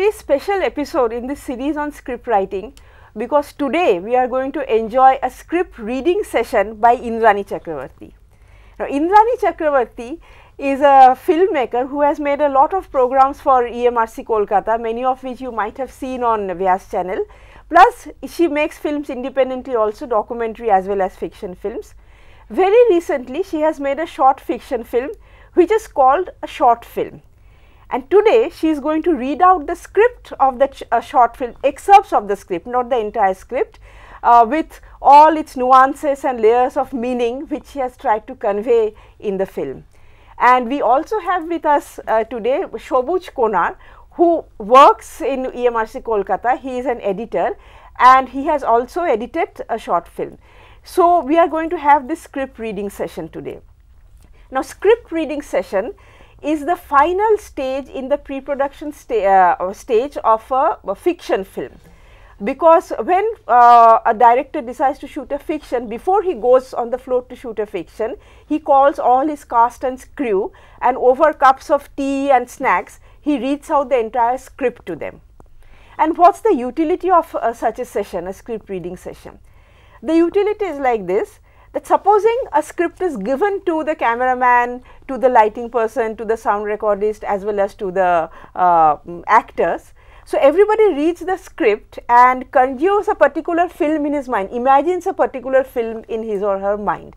very special episode in this series on script writing, because today we are going to enjoy a script reading session by Indrani Chakravarti. Now, Indrani Chakravarti is a filmmaker who has made a lot of programs for EMRC Kolkata, many of which you might have seen on Vyas channel. Plus, she makes films independently also, documentary as well as fiction films. Very recently, she has made a short fiction film which is called a short film. And today, she is going to read out the script of the short film, excerpts of the script, not the entire script, with all its nuances and layers of meaning which she has tried to convey in the film. And we also have with us today Shobuj Konar, who works in EMRC Kolkata. He is an editor and he has also edited a short film. So, we are going to have this script reading session today. Now, script reading session is the final stage in the pre-production stage of a fiction film, because when a director decides to shoot a fiction, before he goes on the floor to shoot a fiction, he calls all his cast and crew, and over cups of tea and snacks, he reads out the entire script to them. And what's the utility of such a session, a script reading session? The utility is like this, that supposing a script is given to the cameraman, to the lighting person, to the sound recordist as well as to the actors. So, everybody reads the script and conjures a particular film in his mind, imagines a particular film in his or her mind.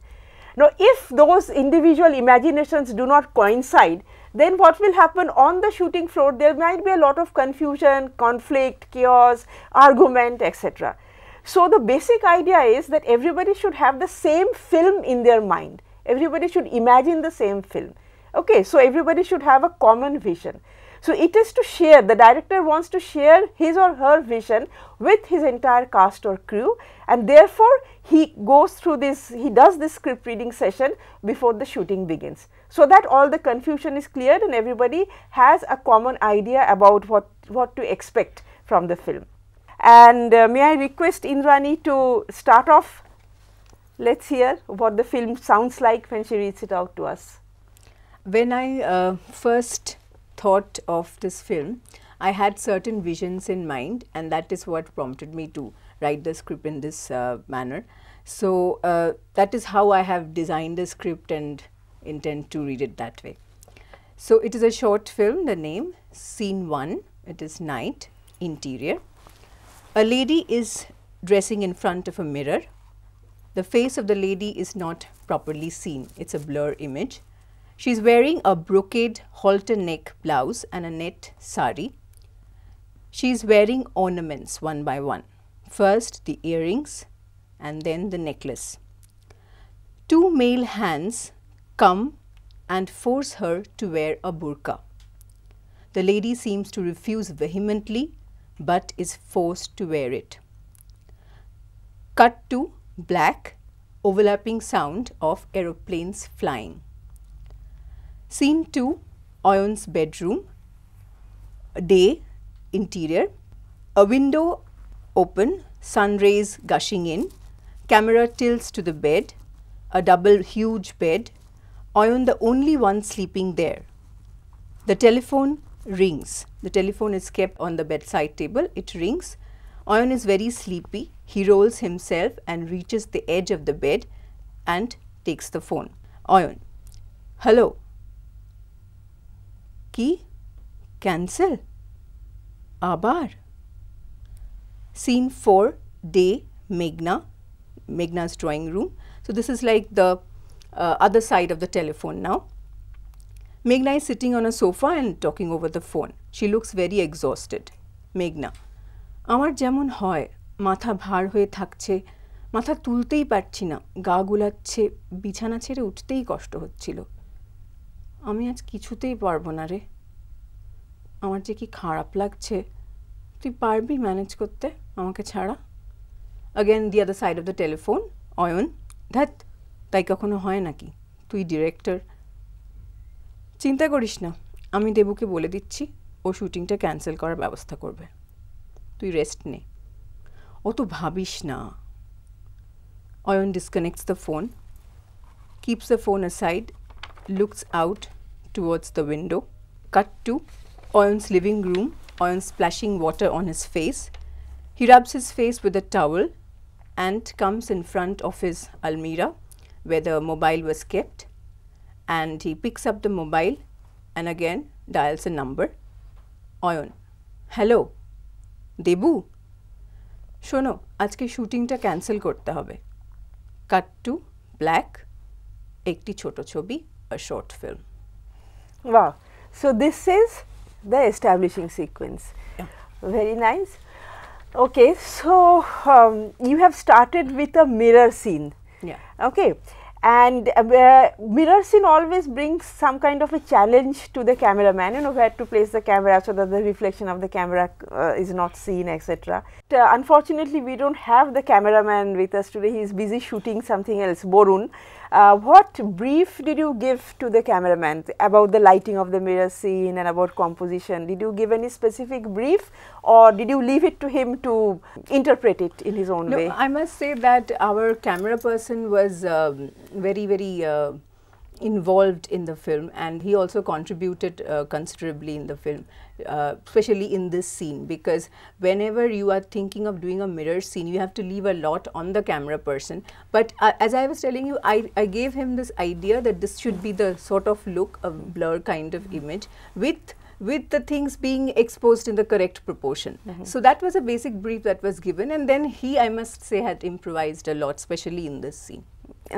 Now, if those individual imaginations do not coincide, then what will happen on the shooting floor? There might be a lot of confusion, conflict, chaos, argument, etc. So, the basic idea is that everybody should have the same film in their mind, everybody should imagine the same film. Okay, so, everybody should have a common vision. So, it is to share, the director wants to share his or her vision with his entire cast or crew, and therefore, he goes through this, he does this script reading session before the shooting begins, so that all the confusion is cleared and everybody has a common idea about what to expect from the film. And may I request Indrani to start off? Let us hear what the film sounds like when she reads it out to us. When I first thought of this film, I had certain visions in mind, and that is what prompted me to write the script in this manner. So, that is how I have designed the script and intend to read it that way. So, it is a short film, the name, Scene 1, it is night, interior. A lady is dressing in front of a mirror. The face of the lady is not properly seen, it is a blur image. She is wearing a brocade halter neck blouse and a net sari. She is wearing ornaments one by one. First the earrings and then the necklace. Two male hands come and force her to wear a burqa. The lady seems to refuse vehemently, but is forced to wear it. Cut to black overlapping sound of aeroplanes flying. Scene 2, Oyun's bedroom, day, interior, a window open, sun rays gushing in, camera tilts to the bed, a double huge bed, Oyun the only one sleeping there. The telephone rings. The telephone is kept on the bedside table, it rings. Oyun is very sleepy, he rolls himself and reaches the edge of the bed and takes the phone. Oyun, hello. Ki? Cancel? Abar? Scene 4, day, Meghna's drawing room. So, this is like the other side of the telephone now. Meghna is sitting on a sofa and talking over the phone. She looks very exhausted. Meghna, আমার যেমন হয় মাথা ভার হয়ে থাকছে, মাথা তুলতেই পারছি না, গা গুলাচ্ছে, বিছানা ছেড়ে উঠতেই কষ্ট হচ্ছিল। আমি আজ কিছুতেই পারবো না রে, আমার যে কি খারাপ লাগছে, তুই পারবি ম্যানেজ করতে আমাকে ছাড়া? Again the other side of the telephone, Oyun, ধ্যাৎ তাই কখনো হয় নাকি, তুই ডিরেক্টর। চিন্তা করিস না, আমি দেবুকে বলে দিচ্ছি, ও শুটিংটা ক্যান্সেল করার ব্যবস্থা করবে, তুই রেস্ট নে, অত ভাবিস না। Oyun disconnects the phone, keeps the phone aside, looks out towards the window. Cut to Oyun's living room, Oyon splashing water on his face. He rubs his face with a towel and comes in front of his almirah where the mobile was kept, and he picks up the mobile and again dials a number. Oyon, hello, Debu, শোনো আজকে শুটিংটা cancel করতে হবে. Cut to black, একটি ছোট ছবি, a short film. Wow. So this is the establishing sequence. Yeah. Very nice. Okay, so you have started with a mirror scene. Yeah. Okay, and mirror scene always brings some kind of a challenge to the cameraman, you know, where to place the camera so that the reflection of the camera is not seen, etc. Unfortunately, we don't have the cameraman with us today. He is busy shooting something else, Borun. What brief did you give to the cameraman about the lighting of the mirror scene and about composition? Did you give any specific brief, or did you leave it to him to interpret it in his own way? No, I must say that our camera person was very involved in the film, and he also contributed considerably in the film, especially in this scene, because whenever you are thinking of doing a mirror scene, you have to leave a lot on the camera person. But as I was telling you, I gave him this idea that this should be the sort of look, a blur kind of image with the things being exposed in the correct proportion. So that was a basic brief that was given, and then he, I must say, had improvised a lot, especially in this scene.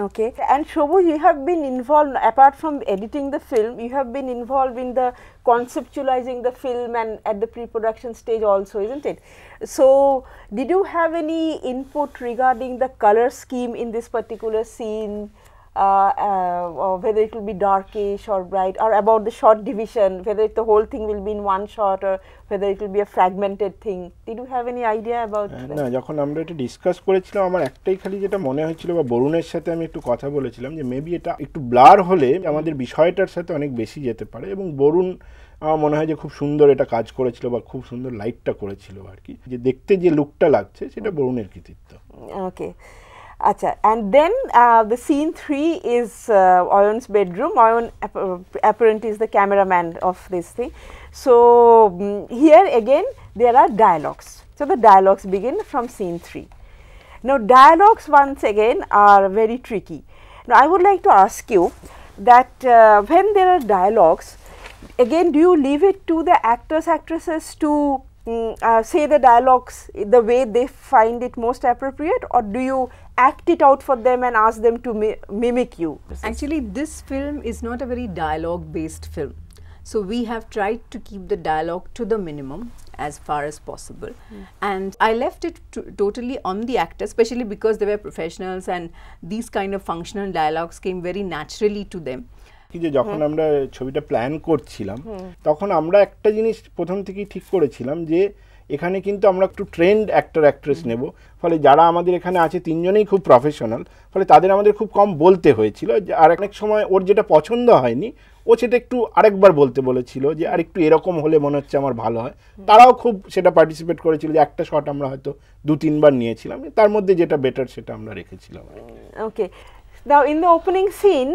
Okay, and Shobhu, you have been involved, apart from editing the film, you have been involved in the conceptualizing the film and at the pre-production stage also, isn't it? So did you have any input regarding the color scheme in this particular scene, or whether it will be darkish or bright, or about the shot division, whether the whole thing will be in one shot or whether it will be a fragmented thing? Did you have any idea about that? না, যখন আমরা এটা discuss করেছিলাম, আমার একটাই খালি যেটা মনে হয়েছিল, বা বরুণের সাথে আমি একটু কথা বলেছিলাম যে মেবি এটা একটু ব্লার হলে আমাদের বিষয়টার সাথে অনেক বেশি যেতে পারে, এবং বরুণ আমার মনে হয় যে খুব সুন্দর এটা কাজ করেছিল বা খুব সুন্দর লাইটটা করেছিল আর কি, যে দেখতে যে লুকটা লাগছে সেটা বরুণের কৃতিত্ব. Okay. Acha. And then the scene 3 is Oyon's bedroom. Oyon apparently is the cameraman of this thing. So here again there are dialogues. So the dialogues begin from scene 3. Now dialogues once again are very tricky. Now I would like to ask you that when there are dialogues, again do you leave it to the actors, actresses to say the dialogues the way they find it most appropriate, or do you act it out for them and ask them to mimic you? Actually, this film is not a very dialogue based film, so we have tried to keep the dialogue to the minimum as far as possible, and I left it totally on the actors, especially because they were professionals and these kind of functional dialogues came very naturally to them. যে যখন আমরা ছবিটা plan করছিলাম, তখন আমরা একটা জিনিস প্রথম থেকেই ঠিক করেছিলাম যে এখানে কিন্তু আমরা একটু ট্রেন্ড অ্যাক্টর অ্যাক্ট্রেস নেব, ফলে যারা আমাদের এখানে আছে তিনজনেই খুব প্রফেশনাল, ফলে তাদের আমাদের খুব কম বলতে হয়েছিল। আর অনেক সময় ওর যেটা পছন্দ হয়নি ও সেটা একটু আরেকবার বলতে বলেছিল যে আর একটু এরকম হলে মনে হচ্ছে আমার ভালো হয়। তারাও খুব সেটা পার্টিসিপেট করেছিল, যে একটা শট আমরা হয়তো 2-3 বার নিয়েছিলাম, তার মধ্যে যেটা বেটার সেটা আমরা রেখেছিলাম। ওকে, now in the opening scene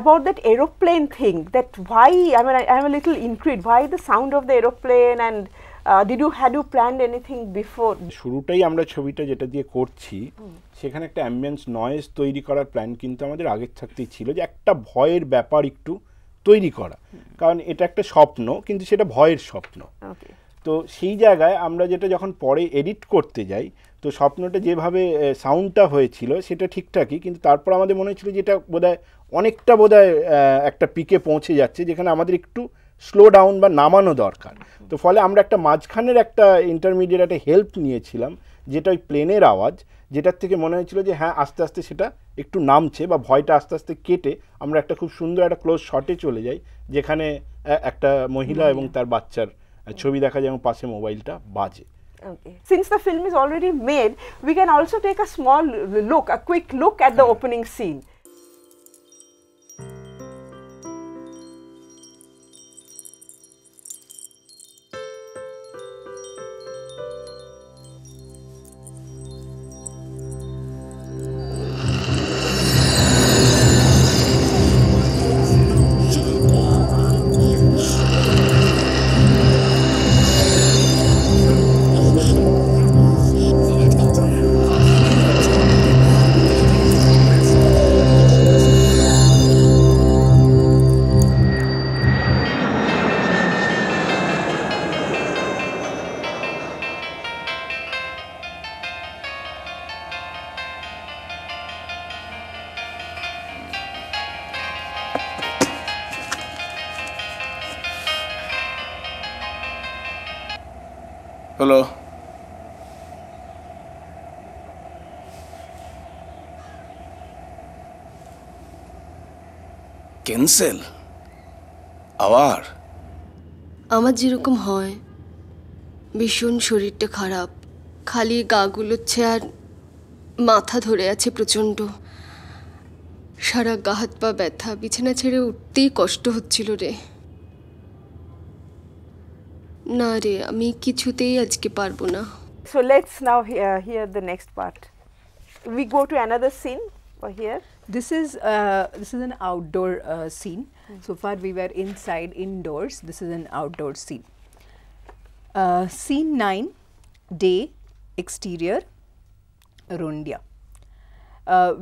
about that aeroplane thing, that why, I mean I am a little intrigued, why the sound of the aeroplane, and had you planned anything before? শুরুটাই আমরা ছবিটা যেটা দিয়ে করছি সেখানে একটা অ্যাম্বিয়েন্স নয়েজ তৈরি করার plan কিন্তু আমাদের আগের থাকতেই ছিল, যে একটা ভয়ের ব্যাপার একটু তৈরি করা, কারণ এটা একটা স্বপ্ন কিন্তু সেটা ভয়ের স্বপ্ন। তো সেই জায়গায় আমরা যেটা যখন পরে এডিট করতে যাই, তো স্বপ্নটা যেভাবে সাউন্ডটা হয়েছিল সেটা ঠিকঠাকই, কিন্তু তারপর আমাদের মনে হচ্ছিল যে এটা বোধহয় অনেকটা একটা পিকে পৌঁছে যাচ্ছে, যেখানে আমাদের একটু স্লো ডাউন বা নামানো দরকার। তো ফলে আমরা একটা মাঝখানের একটা ইন্টারমিডিয়েট একটা হেল্প নিয়েছিলাম, যেটা ওই প্লেনের আওয়াজ, যেটার থেকে মনে হয়েছিল যে হ্যাঁ আস্তে আস্তে সেটা একটু নামছে বা ভয়টা আস্তে আস্তে কেটে আমরা একটা খুব সুন্দর একটা ক্লোজ শটে চলে যাই, যেখানে একটা মহিলা এবং তার বাচ্চার ছবি দেখা যায় এবং পাশে মোবাইলটা বাজে। Okay. Since the film is already made, we can also take a small look, a quick look at the opening scene. হলো। ক্যান্সেল আবার? আমার যেরকম হয়, ভীষণ শরীরটা খারাপ, খালি গা গুলোচ্ছে আর মাথা ধরে আছে প্রচণ্ড, সারা গা হাত পা ব্যথা, বিছানা ছেড়ে উঠতেই কষ্ট হচ্ছিল রে। না রে, আমি কিছুতেই আজকে পারবো না। So let's now hear the next part. We go to another scene for here. This is an outdoor scene. So far we were inside, indoors. This is an outdoor scene. Scene 9, day, exterior, Rondia.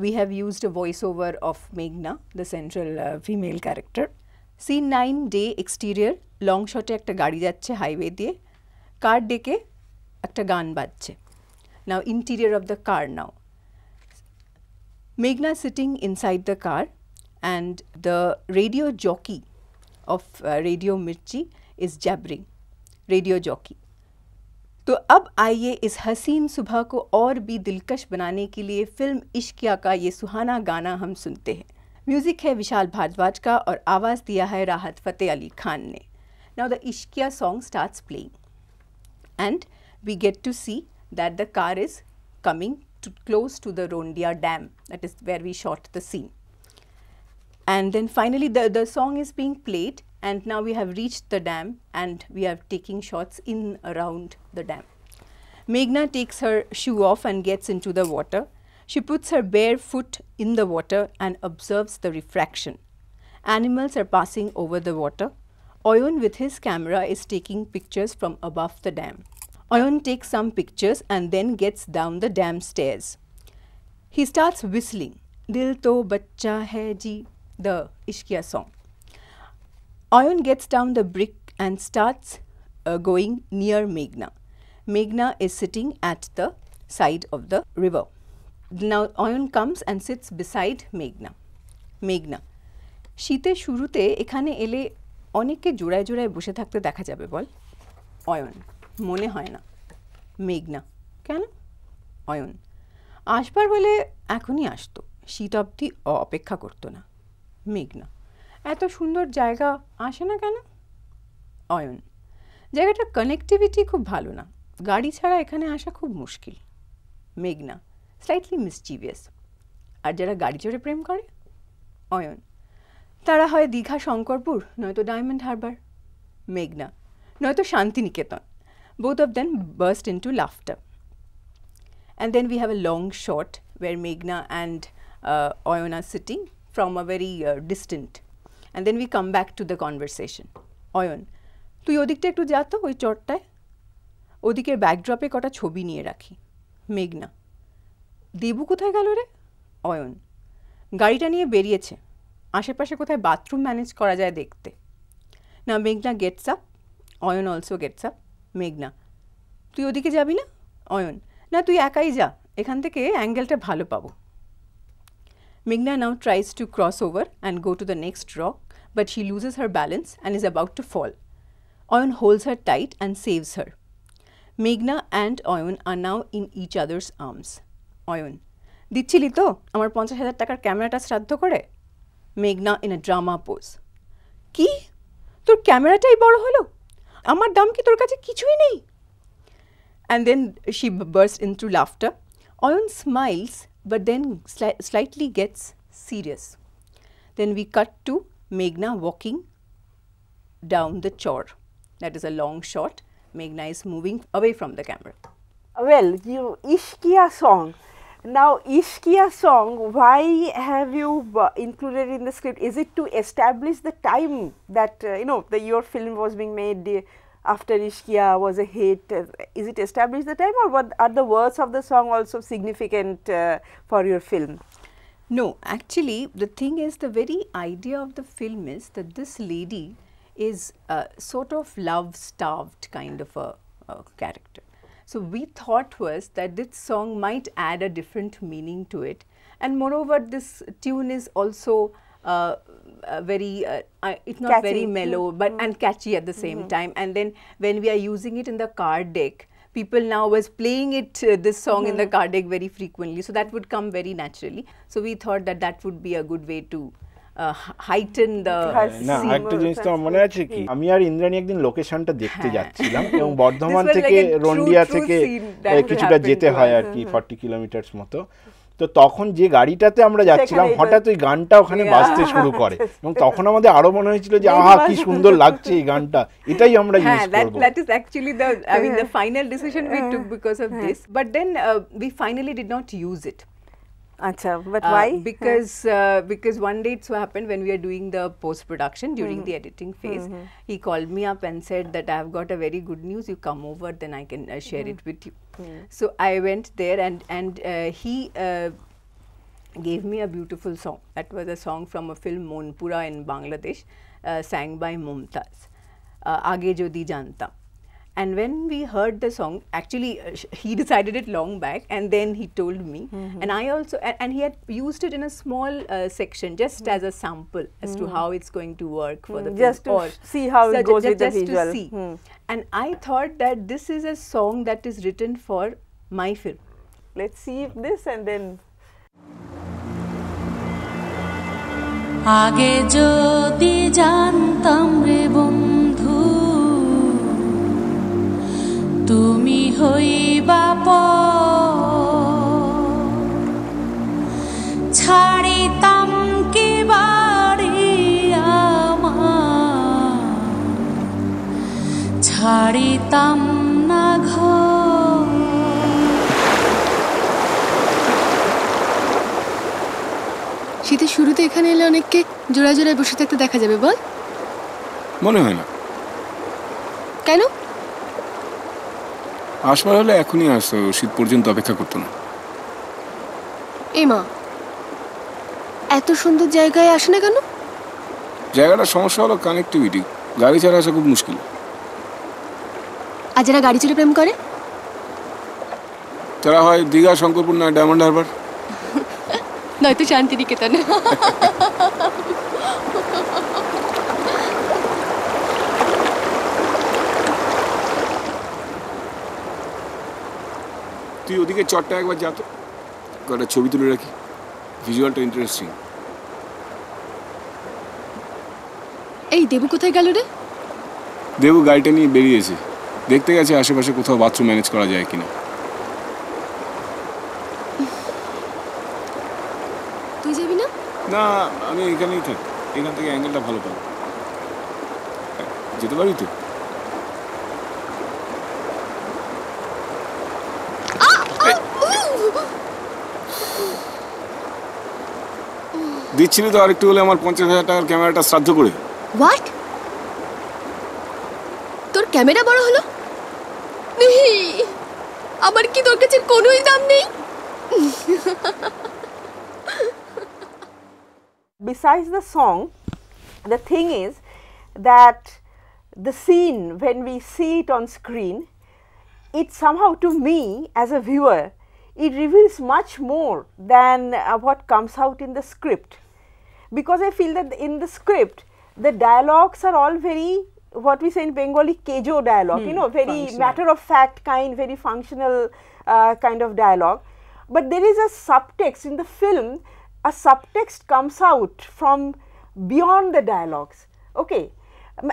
We have used a voiceover of Meghna, the central female character. Scene 9, day, exterior, long shot e ekta gari jacche highway diye, car deke ekta গান বাজছে. Now interior of the car now. Meghna sitting inside the car and the radio jockey of Radio Mirchi is jabbering, radio jockey. तो अब आइए इस हसीन सुबह को और भी दिलकश बनाने के लिए फिल्म इश्किया का ये सुहाना गाना हम सुनते हैं. म्यूजिक है विशाल भारद्वाज का और आवाज़ दिया है राहत फ़तेह अली खान ने. Now the Ishqiya song starts playing and we get to see that the car is coming close to the Rondia dam, that is where we shot the scene. And then finally the song is being played and now we have reached the dam and we are taking shots in around the dam. Meghna takes her shoe off and gets into the water. She puts her bare foot in the water and observes the refraction. Animals are passing over the water. Oyon with his camera is taking pictures from above the dam. Oyon takes some pictures and then gets down the dam stairs. He starts whistling Dil To Bachcha Hai Ji, the Ishqiya song. Oyon gets down the brick and starts going near Meghna. Meghna is sitting at the side of the river. Now Oyon comes and sits beside Meghna. Meghna, শীতের শুরুতে এখানে এলে অনেককে জোড়ায় জোড়ায় বসে থাকতে দেখা যাবে বল? অয়ন, মনে হয় না। মেঘনা, কেন? অয়ন, আসবার হলে এখনই আসতো, শীত অবধি অপেক্ষা করতো না। মেঘনা, এত সুন্দর জায়গা আসে না কেন? অয়ন, জায়গাটার কানেক্টিভিটি খুব ভালো না, গাড়ি ছাড়া এখানে আসা খুব মুশকিল। মেঘনা, স্লাইটলি মিসচিভিয়াস। আর যারা গাড়ি চড়ে প্রেম করে? অয়ন, তারা হয় দীঘা শঙ্করপুর, নয়তো ডায়মন্ড হারবার। মেঘনা, নয়তো Santiniketan. Both of them burst into laughter. And then we have a long shot where Meghna and Oyon are sitting from a very distant. And then we come back to the conversation. Oyon, তুই ওদিকটা একটু যা তো ওই চটটায়, ওদিকের ব্যাকড্রপে কটা ছবি নিয়ে রাখি। মেঘনা, দেবু কোথায় গেল রে? অয়ন, গাড়িটা নিয়ে বেরিয়েছে, আশেপাশে কোথায় বাথরুম ম্যানেজ করা যায় দেখতে। না মেঘনা gets up, Ayan also gets up. মেঘনা, তুই ওদিকে যাবি না? অয়ন, না তুই একাই যা, এখান থেকে অ্যাঙ্গেলটা ভালো পাবো। Meghna now tries to cross over and go to the next rock, but she loses her balance and is about to fall. Oyon holds her tight and saves her. Meghna and Oyon are now in each other's arms. Oyon, দিচ্ছিলি তো আমার 50,000 টাকার ক্যামেরাটা শ্রাদ্ধ করে? Meghna in a drama pose. কি? তোর ক্যামেরাটাই বড় হলো? আমার দাম কি তোর কাছে কিছুই নেই? And then she bursts into laughter. Oyon smiles but then slightly gets serious. Then we cut to Meghna walking down the chore. That is a long shot. Meghna is moving away from the camera. Well, Ishqiya song. Now, Ishqiya song, why have you included in the script? Is it to establish the time that, your film was being made after Ishqiya was a hit? Is it establish the time, or what are the words of the song also significant for your film? No, actually the thing is, the very idea of the film is that this lady is sort of love-starved kind of a character. So we thought was that this song might add a different meaning to it, and moreover this tune is also very it's not catchy. very mellow but and catchy at the same time, and then when we are using it in the card deck, people now was playing it, this song in the car deck very frequently. So that would come very naturally. So we thought that that would be a good way to heighten the না scene. একটা জিনিস তো আমার মনে আছে কি আমি আর ইন্দ্রাণী একদিন লোকেশনটা দেখতে যাচ্ছিলাম এবং বর্ধমান This was থেকে like a true রন্ডিয়া থেকে scene that কিছুটা happened যেতে to হয় us. আর কি 40 কিলোমিটার মতো। তো তখন যে গাড়িটাতে আমরা যাচ্ছিলাম সেখানে হঠাৎ ওই গানটা ওখানে Yeah. বাজতে শুরু করে এবং তখন আমাদের আরো মনে হয়েছিল যে আহা কি সুন্দর লাগছে এই গানটা, এটাই আমরা ইউজ করব। that is actually the, I mean, the final decision we took because of this. But then we finally did not use it. Acha, but why? Because one day it so happened when we are doing the post production during the editing phase, he called me up and said that I have got a very good news. You come over, then I can share it with you. So I went there and he gave me a beautiful song. That was a song from a film Monpura in Bangladesh, sang by Mumtaz. Aage Jodi Janta. And when we heard the song, actually he decided it long back and then he told me, and I also, and he had used it in a small section just as a sample as to how it's going to work for the film. Just to see how it goes with the visual. To see. And I thought that this is a song that is written for my film. Let's see if this and then আগে যদি জানতাম রে বন্ধু তুমি হইবা ছাড়িতাম কি বাড়ি আমার ছাড়িতাম না ঘর। শীতের শুরুতে এখানে এলে অনেককে জোড়া জোড়ায় বসে থাকতে দেখা যাবে, বল? মনে হয় না। কেন? আসবার হলে এখনই আসতো, শীত পর্যন্ত অপেক্ষা করতো না। এ মা, এত সুন্দর জায়গায় আসে না কেন? জায়গাটার সমস্যা হলো কানেক্টিভিটি, গাড়ি ছাড়া আসা খুব মুশকিল। আর যারা গাড়ি চড়ে প্রেম করে তারা হয় দীঘা, শঙ্করপুর, না ডায়মন্ড হারবার, নয়তো শান্তিনিকেতন। তুই ওদিকে চটটা একবার যা তো, কটা ছবি তুলে রাখি, ভিজুয়ালটা ইন্টারেস্টিং। এই দেবু কোথায় গেল রে? দেবু গাড়িটা নিয়ে বেরিয়েছে, দেখতে গেছে আশেপাশে কোথাও বাথরুম ম্যানেজ করা যায় কিনা। তুই যাবি না? না, আমি এখানেই থাকি, এখান থেকে অ্যাঙ্গেলটা ভালো পাবো। যেতে পারি তো? দিচ্ছিলি তো আরেকটু হলে আমার 50,000 টাকার ক্যামেরাটা শ্রাদ্ধ করে। হোয়াট? তোর ক্যামেরা বড় হলো? আমার কি তোর কাছে কোনোই দাম নেই? besides the song, the thing is that the scene, when we see it on screen, it somehow, to me as a viewer, it reveals much more than what comes out in the script, because I feel that in the script the dialogues are all very, what we say in Bengali, kejo dialogue, you know, very matter of fact kind, very functional kind of dialogue. But there is a subtext in the film. A subtext comes out from beyond the dialogues, okay,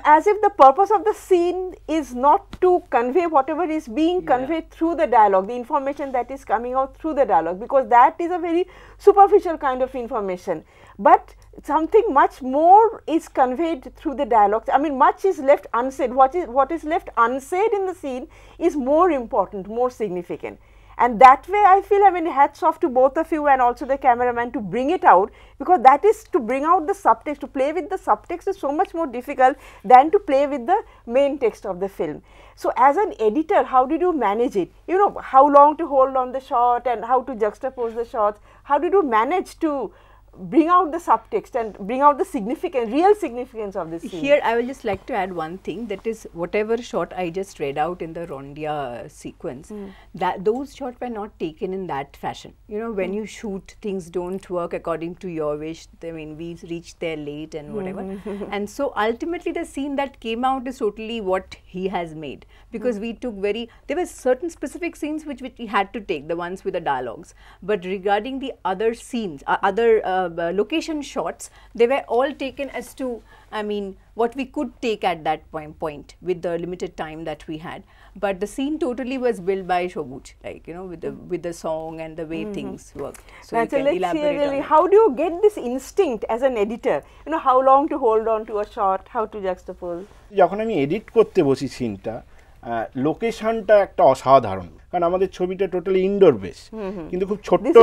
as if the purpose of the scene is not to convey whatever is being conveyed through the dialogue, the information that is coming out through the dialogue, because that is a very superficial kind of information, but something much more is conveyed through the dialogues. I mean, much is left unsaid. What is left unsaid in the scene is more important, more significant. And that way I feel, I mean, hats off to both of you and also the cameraman to bring it out, because that is to bring out the subtext. To play with the subtext is so much more difficult than to play with the main text of the film. So as an editor, how did you manage it? You know, how long to hold on the shot and how to juxtapose the shots? How did you manage to bring out the subtext and bring out the significance, real significance of this scene. Here I will just like to add one thing, that is whatever shot I just read out in the Rondia sequence, that those shots were not taken in that fashion. You know, when you shoot, things don't work according to your wish. I mean, we reached there late and whatever. And so ultimately the scene that came out is totally what he has made, because we took there were certain specific scenes which we had to take, the ones with the dialogues. But regarding the other scenes, other location shots, they were all taken as to, I mean, what we could take at that point with the limited time that we had. But the scene totally was built by Shobuch, like, you know, with the song and the way things worked. So let's see really, how do you get this instinct as an editor? You know, how long to hold on to a shot, how to juxtapose? যখন আমি edit করতে বসি সিনটা, লোকেশনটা একটা অসাধারণ, কারণ আমাদের ছবিটা টোটালি ইনডোর বেস, কিন্তু খুব ছোট্ট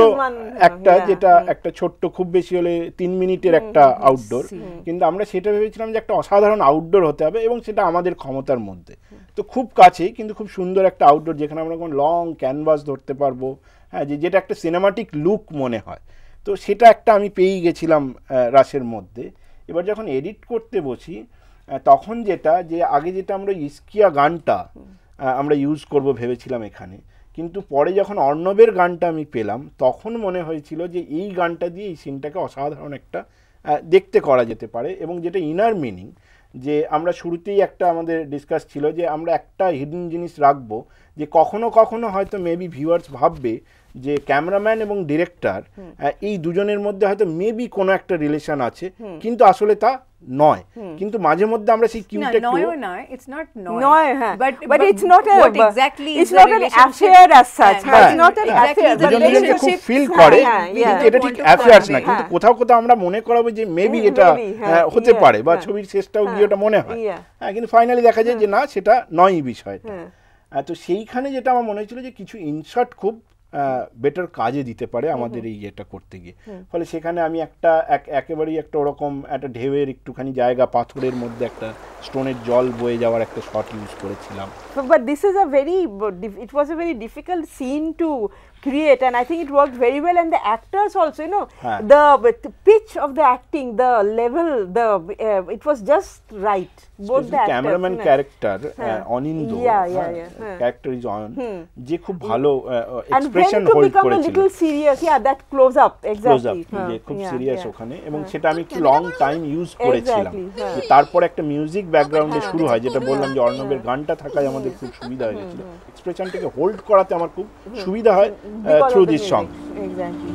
একটা, যেটা একটা ছোট্ট, খুব বেশি হলে 3 মিনিটের একটা আউটডোর, কিন্তু আমরা সেটা ভেবেছিলাম যে একটা অসাধারণ আউটডোর হতে হবে এবং সেটা আমাদের ক্ষমতার মধ্যে। তো খুব কাছেই কিন্তু খুব সুন্দর একটা আউটডোর, যেখানে আমরা কোনো লং ক্যানভাস ধরতে পারবো, হ্যাঁ, যেটা একটা সিনেমাটিক লুক মনে হয়। তো সেটা একটা আমি পেয়েই গেছিলাম রাশের মধ্যে। এবার যখন এডিট করতে বসি, তখন যেটা, যে আগে যেটা আমরা ইস্কিয়া গানটা আমরা ইউজ করব ভেবেছিলাম এখানে, কিন্তু পরে যখন অর্ণবের গানটা আমি পেলাম, তখন মনে হয়েছিল যে এই গানটা দিয়ে এই সিনটাকে অসাধারণ একটা দেখতে করা যেতে পারে। এবং যেটা ইনার মিনিং, যে আমরা শুরুতেই একটা আমাদের ডিসকাস ছিল যে আমরা একটা হিডেন জিনিস রাখবো, যে কখনো কখনো হয়তো মেবি ভিউয়ার্স ভাববে যে ক্যামেরাম্যান এবং ডিরেক্টর এই দুজনের মধ্যে হয়তো মেবি কোনো একটা রিলেশন আছে, কিন্তু আসলে তা নয়। কিন্তু মাঝে মধ্যে আমরা সেই কিউটা it's not নয়, but it's not a, what exactly it's not an affair as such, it's not an affair, দুজনকে খুব ফিল করে, কিন্তু এটা ঠিক অ্যাফেয়ার্স না, কিন্তু কোথাও কোথাও আমরা মনে করাবো যে মেবি এটা হতে পারে, বা ছবির শেষটাও গিয়ে ওটা মনে হয়, হ্যাঁ, কিন্তু ফাইনালি দেখা যায় যে না, সেটা নয়ই বিষয়টা। তো সেইখানে যেটা আমার মনে হয়েছিল যে কিছু ইনসার্ট খুব বেটার কাজে দিতে পারে আমাদের এই ইয়েটা করতে গিয়ে, ফলে সেখানে আমি একেবারেই একটা ওরকম একটা ঢেউয়ের একটুখানি জায়গা, পাথরের মধ্যে একটা স্টোনের জল বয়ে যাওয়ার একটা শট ইউজ করেছিলাম। But this is a it was a very difficult scene to create, and I think it worked very well, and the actors also, you know, the pitch of the acting, the level, it was just right, both the actors. Cameraman character Onindo, character is on, যে খুব ভালো expression hold করেছিল, and when to become a little serious, that close up, exactly, যে খুব serious ওখানে, এবং সেটা আমি একটু লং টাইম ইউজ করেছিলাম। তারপর একটা মিউজিক ব্যাকগ্রাউন্ডে শুরু হয়, যেটা বললাম যে অর্ণবের গানটা থাকায় আমাদের খুব সুবিধা হয়ে গেছিল, এক্সপ্রেশনটাকে হোল্ড করাতে আমার খুব সুবিধা হয় through this song. Exactly.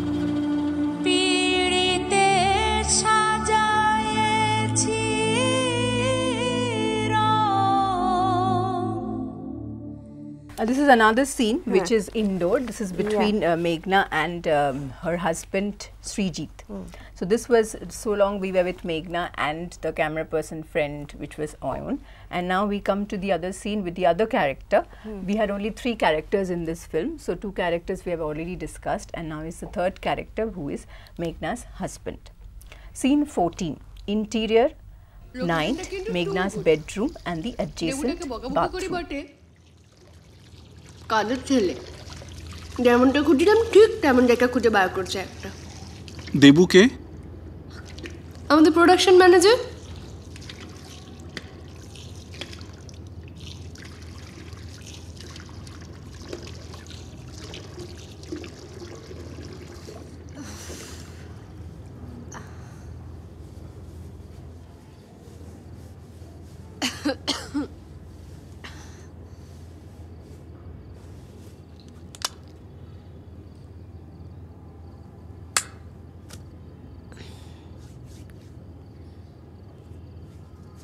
This is another scene which is indoor. This is between Meghna and her husband Srijit. So this was, so long we were with Meghna and the camera person friend, which was Oyun, and now we come to the other scene with the other character. We had only 3 characters in this film, so 2 characters we have already discussed, and now is the 3rd character, who is Meghna's husband. Scene 14, interior 9, Meghna's bedroom and the adjacent bathroom. কাদের ছেলে যেমনটা খুঁজছিলাম ঠিক তেমন একটা খুঁজে বার করছে একটা। দেবুকে, আমাদের প্রোডাকশন ম্যানেজার।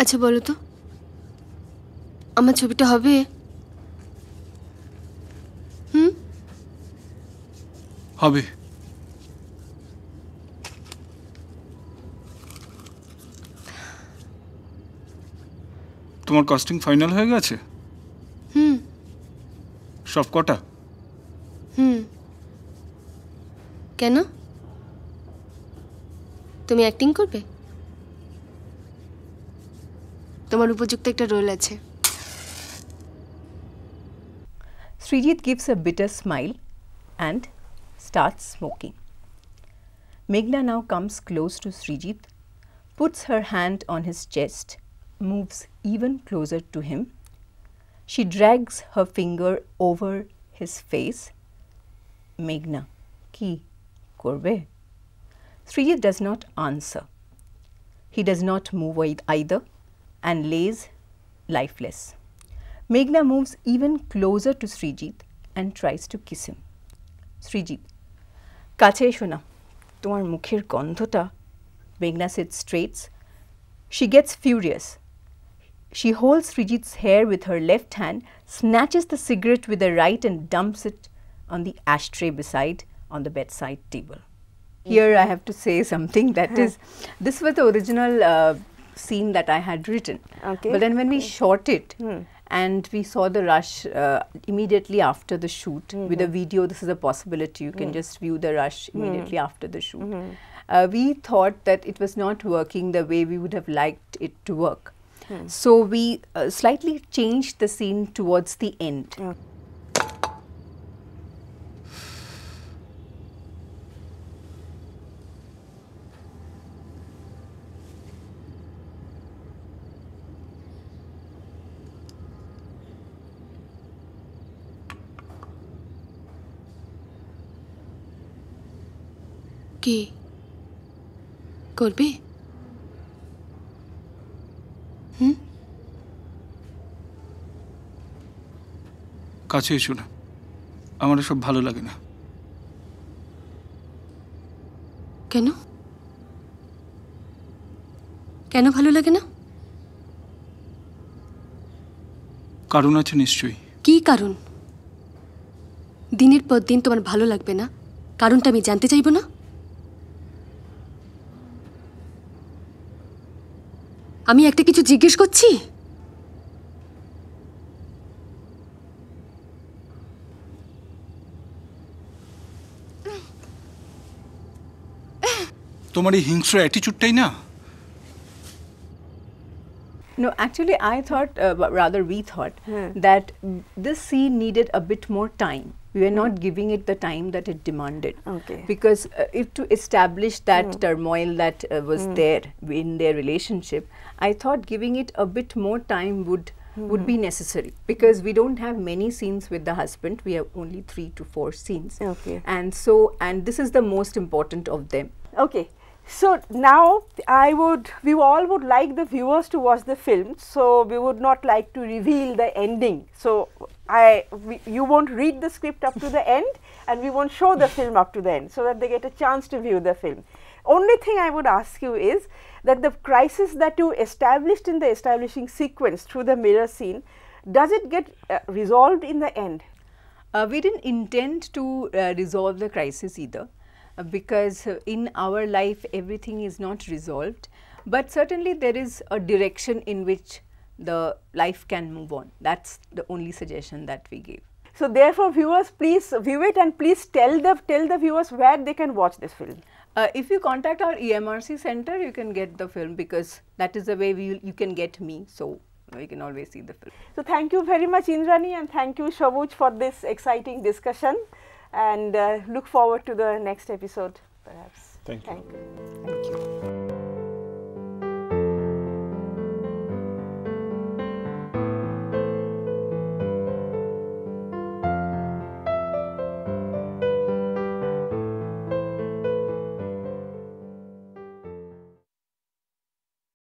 আচ্ছা বলো তো, আমার ছবিটা হবে? হবে। তোমার কাস্টিং ফাইনাল হয়ে গেছে? সব কটা? কেন, তুমি অ্যাক্টিং করবে? তোমার উপযুক্ত একটা রোল আছে। Srijit gives a bitter smile and starts smoking. Meghna now comes close to Srijit, puts her hand on his chest, moves even closer to him. She drags her finger over his face. Meghna, ki korbe? Srijit does not answer. He does not move either and lays lifeless. Meghna moves even closer to Srijit and tries to kiss him. Srijit, kache esho na, tomar mukher gandhota. Meghna sits straight. She gets furious. She holds Srijit's hair with her left hand, snatches the cigarette with the right and dumps it on the ashtray beside on the bedside table. Here I have to say something that is, this was the original scene that I had written. Okay. But then when we shot it and we saw the rush immediately after the shoot, with a video this is a possibility, you can just view the rush immediately after the shoot. We thought that it was not working the way we would have liked it to work. So we slightly changed the scene towards the end. কি করবে? কাছে এসো না, আমার সব ভালো লাগে না। কেন? কেন ভালো লাগে না? কারণ আছে নিশ্চয়ই। কি কারণ? দিনের পর দিন তোমার ভালো লাগবে না, কারণটা আমি জানতে চাইবো না? আমি একটা কিছু জিজ্ঞেস করছি। তোমার এই হিংস্র অ্যাটিটিউডটাই না। No, actually I thought, rather we thought, that this scene needed a bit more time. We were not giving it the time that it demanded. Okay. Because if to establish that turmoil that was there in their relationship, I thought giving it a bit more time would be necessary. Because we don't have many scenes with the husband, we have only 3 to 4 scenes. Okay. And this is the most important of them. Okay. So now we all would like the viewers to watch the film, so we would not like to reveal the ending. So you won't read the script up to the end, and we won't show the film up to the end, so that they get a chance to view the film. Only thing I would ask you is that the crisis that you established in the establishing sequence through the mirror scene, does it get resolved in the end? We didn't intend to resolve the crisis either. Because in our life everything is not resolved, but certainly there is a direction in which the life can move on. That's the only suggestion that we gave. So therefore viewers, please view it, and please tell the viewers where they can watch this film. If you contact our EMRC center, you can get the film, because that is the way you can get me, so you can always see the film. So thank you very much Indrani, and thank you Shabuj for this exciting discussion, and look forward to the next episode perhaps. Thank you. Thank you.